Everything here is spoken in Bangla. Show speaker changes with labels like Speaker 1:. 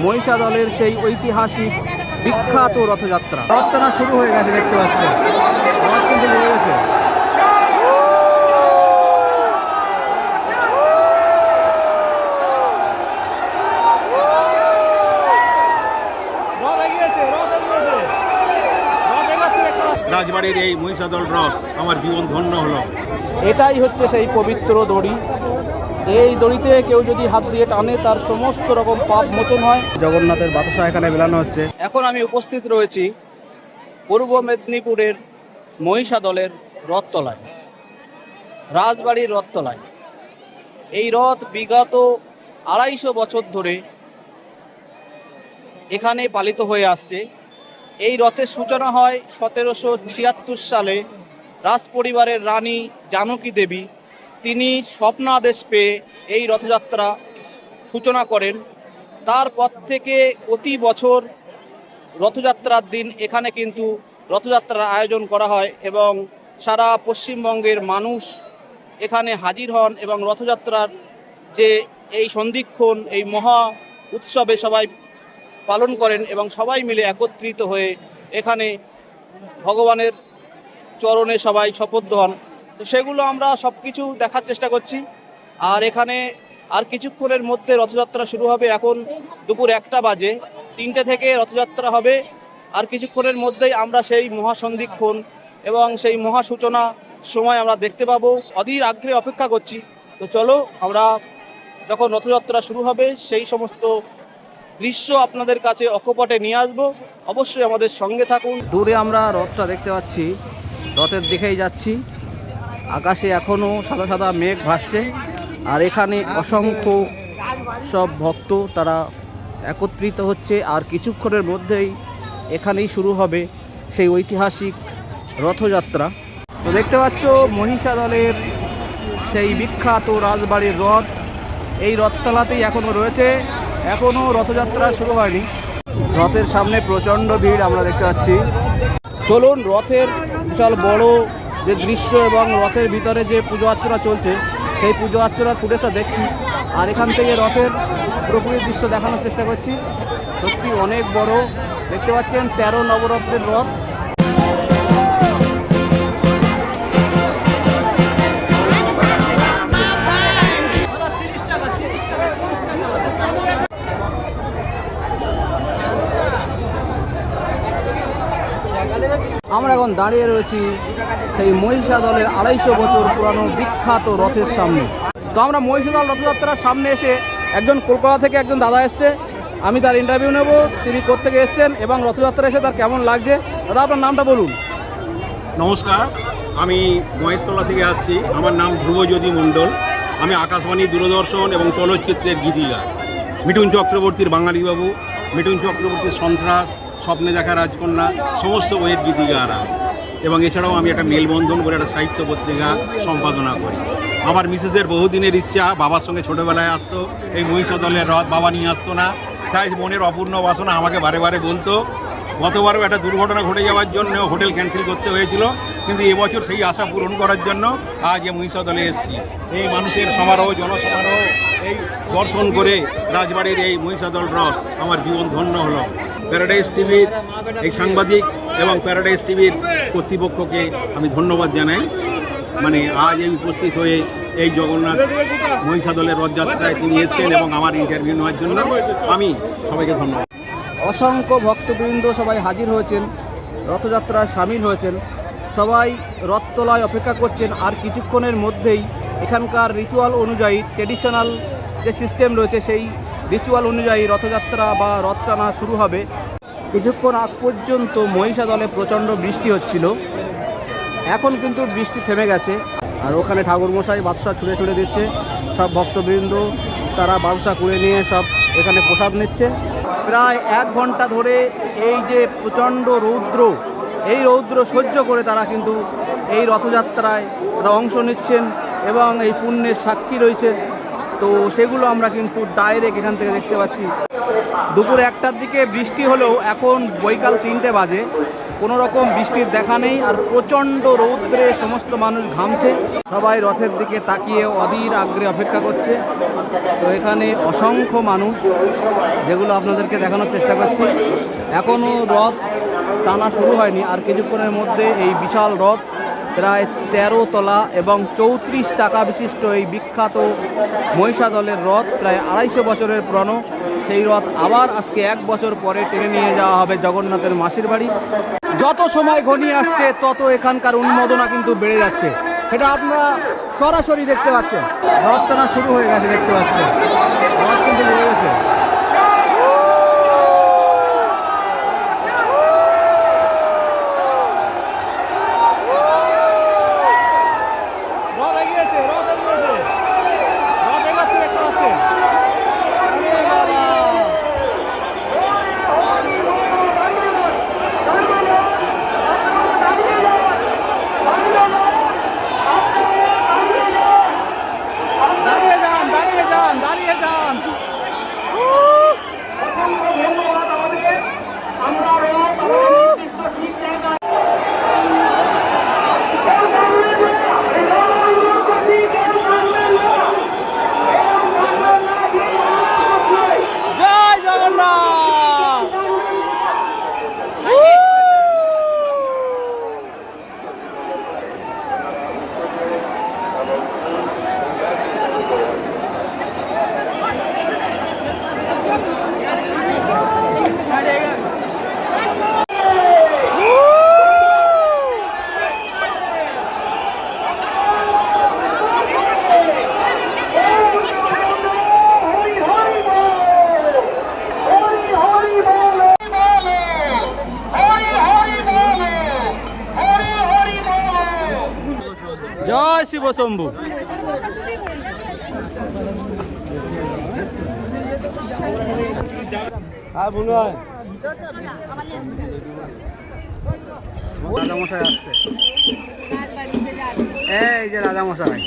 Speaker 1: মহিষাদলের সেই ঐতিহাসিক বিখ্যাত রথযাত্রা। রথটানা শুরু হয়ে গেছে, দেখতে পাচ্ছেন রথ কিন্তু লেগে গেছে।
Speaker 2: রাজবাড়ির এই মহিষাদল রথ আমার জীবন ধন্য হলো।
Speaker 1: এটাই হচ্ছে সেই পবিত্র দড়ি। এই দড়িতে কেউ যদি হাত দিয়ে টানে তার সমস্ত রকম পাপ মোচন হয়। জগন্নাথের বাতাসা এখানে মেলানো হচ্ছে। এখন আমি উপস্থিত রয়েছি পূর্ব মেদিনীপুরের মহিষাদলের রথতলায়, রাজবাড়ির রথতলায়। এই রথ বিগত ২৫০ বছর ধরে এখানে পালিত হয়ে আসছে। এই রথের সূচনা হয় ১৭৭৬ সালে রাজপরিবারের রানী জানকী দেবী। তিনি স্বপ্নাদেশ পেয়ে এই রথযাত্রা সূচনা করেন। তারপর থেকে প্রতি বছর রথযাত্রার দিন এখানে কিন্তু রথযাত্রার আয়োজন করা হয় এবং সারা পশ্চিমবঙ্গের মানুষ এখানে হাজির হন এবং রথযাত্রার যে এই সন্ধিক্ষণ, এই মহা উৎসবে সবাই পালন করেন এবং সবাই মিলে একত্রিত হয়ে এখানে ভগবানের চরণে সবাই শপথ হন। তো সেগুলো আমরা সব কিছু দেখার চেষ্টা করছি। আর এখানে আর কিছুক্ষণের মধ্যে রথযাত্রা শুরু হবে। এখন দুপুর ১টা বাজে, ৩টে থেকে রথযাত্রা হবে। আর কিছুক্ষণের মধ্যেই আমরা সেই মহাসন্ধিক্ষণ এবং সেই মহাসূচনা সময় আমরা দেখতে পাবো। অধীর আগ্রহে অপেক্ষা করছি। তো চলো আমরা যখন রথযাত্রা শুরু হবে সেই সমস্ত দৃশ্য আপনাদের কাছে অকপটে নিয়ে আসবো। অবশ্যই আমাদের সঙ্গে থাকুন। দূরে আমরা রথটা দেখতে পাচ্ছি, রথের দিকেই যাচ্ছি। আকাশে এখনও সাদা সাদা মেঘ ভাসছে। আর এখানে অসংখ্য সব ভক্ত তারা একত্রিত হচ্ছে। আর কিছুক্ষণের মধ্যেই এখানেই শুরু হবে সেই ঐতিহাসিক রথযাত্রা। তো দেখতে পাচ্ছ মহিষাদলের সেই বিখ্যাত রাজবাড়ির রথ এই রথতলাতেই এখনও রয়েছে, এখনও রথযাত্রা শুরু হয়নি। রথের সামনে প্রচণ্ড ভিড় আমরা দেখতে পাচ্ছি। চলুন রথের বিশাল বড় যে দৃশ্য এবং রথের ভিতরে যে পুজো অর্চনা চলছে সেই পুজো অর্চনার ফুটেজটা দেখছি। আর এখান থেকে রথের পুরোপুরি দৃশ্য দেখানোর চেষ্টা করছি। সত্যি অনেক বড়, দেখতে পাচ্ছেন ১৩ নবরত্নের রথ। আমরা এখন দাঁড়িয়ে রয়েছি সেই মহিষাদলের ২৫০ বছর পুরানো বিখ্যাত রথের সামনে। তো আমরা মহিষাদল রথযাত্রার সামনে এসে একজন কলকাতা থেকে একজন দাদা এসছে, আমি তার ইন্টারভিউ নেব। তিনি কোত্থেকে এসছেন এবং রথযাত্রা এসে তার কেমন লাগছে। দাদা আপনার নামটা বলুন।
Speaker 2: নমস্কার, আমি মহেশতলা থেকে আসছি। আমার নাম ধ্রুবজ্যোতি মণ্ডল। আমি আকাশবাণী, দূরদর্শন এবং চলচ্চিত্রের গীতিকার। মিঠুন চক্রবর্তীর বাঙালিবাবু, মিঠুন চক্রবর্তীর সন্ত্রাস, স্বপ্নে দেখা রাজকন্যা, সমস্ত বইয়ের গীতিকার আমি। এবং এছাড়াও আমি একটা মেলবন্ধন করে একটা সাহিত্য পত্রিকা সম্পাদনা করি। আমার মিসেসের বহুদিনের ইচ্ছা, বাবার সঙ্গে ছোটোবেলায় আসতো, এই মহিষাদলের রথ বাবা নিয়ে আসতো না। তাই মনের অপূর্ণ বাসনা আমাকে বারে বারে বলতো। গতবারও একটা দুর্ঘটনা ঘটে যাওয়ার জন্য হোটেল ক্যান্সেল করতে হয়েছিল, কিন্তু এবছর সেই আশা পূরণ করার জন্য আজ এই মহিষাদলে এসেছি। এই মানুষের সমারোহ, জনসমারোহ এই দর্শন করে রাজবাড়ির এই মহিষাদল রথ আমার জীবন ধন্য হলো। প্যারাডাইস টিভির এই সাংবাদিক এবং প্যারাডাইস টিভির কর্তৃপক্ষকে আমি ধন্যবাদ জানাই। মানে আজ এই উপস্থিত হয়ে এই জগন্নাথ মহিষাদলের রথযাত্রায় তিনি এসেছেন এবং আমার ইন্টারভিউ নেওয়ার জন্য আমি সবাইকে ধন্যবাদ।
Speaker 1: অসংখ্য ভক্তবৃন্দ সবাই হাজির হয়েছেন, রথযাত্রায় সামিল হয়েছেন, সবাই রথতলায় অপেক্ষা করছেন। আর কিছুক্ষণের মধ্যেই এখানকার রিচুয়াল অনুযায়ী, ট্রেডিশনাল যে সিস্টেম রয়েছে সেই রিচুয়াল অনুযায়ী রথযাত্রা বা রথ টানা শুরু হবে। কিছুক্ষণ আগ পর্যন্ত মহিষাদলে প্রচণ্ড বৃষ্টি হচ্ছিল, এখন কিন্তু বৃষ্টি থেমে গেছে। আর ওখানে ঠাকুরমশাই বাদশা ছুঁড়ে ছুঁড়ে দিচ্ছে। সব ভক্তবৃন্দ তারা বাদশা কুড়ে নিয়ে সব এখানে প্রসাদ নিচ্ছে। প্রায় ১ ঘন্টা ধরে এই যে প্রচণ্ড রৌদ্র, এই রৌদ্র সহ্য করে তারা কিন্তু এই রথযাত্রায় তারা অংশ নিচ্ছেন এবং এই পুণ্যের সাক্ষী রয়েছে। তো সেগুলো আমরা কিন্তু ডাইরেক্ট এখান থেকে দেখতে পাচ্ছি। দুপুর ১টার দিকে বৃষ্টি হলেও এখন বৈকাল ৩টে বাজে, কোনো রকম বৃষ্টির দেখা নেই। আর প্রচণ্ড রৌদ্রে সমস্ত মানুষ ঘামছে, সবাই রথের দিকে তাকিয়ে অধীর আগ্রহে অপেক্ষা করছে। তো এখানে অসংখ্য মানুষ, যেগুলো আপনাদেরকে দেখানোর চেষ্টা করছি। এখনও রথ টানা শুরু হয়নি, আর কিছুক্ষণের মধ্যে এই বিশাল রথ প্রায় 13 তলা এবং 34 চাকা বিশিষ্ট এই বিখ্যাত মহিষাদলের রথ, প্রায় 250 বছরের পুরনো সেই রথ আবার আজকে 1 বছর পরে টেনে নিয়ে যাওয়া হবে জগন্নাথের মাসির বাড়ি। যত সময় ঘনিয়ে আসছে তত এখানকার উন্মাদনা কিন্তু বেড়ে যাচ্ছে, সেটা আপনারা সরাসরি দেখতে পাচ্ছেন। রথ টানা শুরু হয়ে গেছে, দেখতে পাচ্ছেন রথ কিন্তু বেড়ে গেছে। রথ এগিয়েছে, রথ এগিয়েছে, রথ এগোচ্ছে, দেখতে পাচ্ছেন। আরে বাবা! দাঁড়িয়ে যান, দাঁড়িয়ে যান, দাঁড়িয়ে যান। জয় জগন্নাথ। জয় শিব শম্ভু। রাজামশাই আসছে, এই যে রাজামশাই।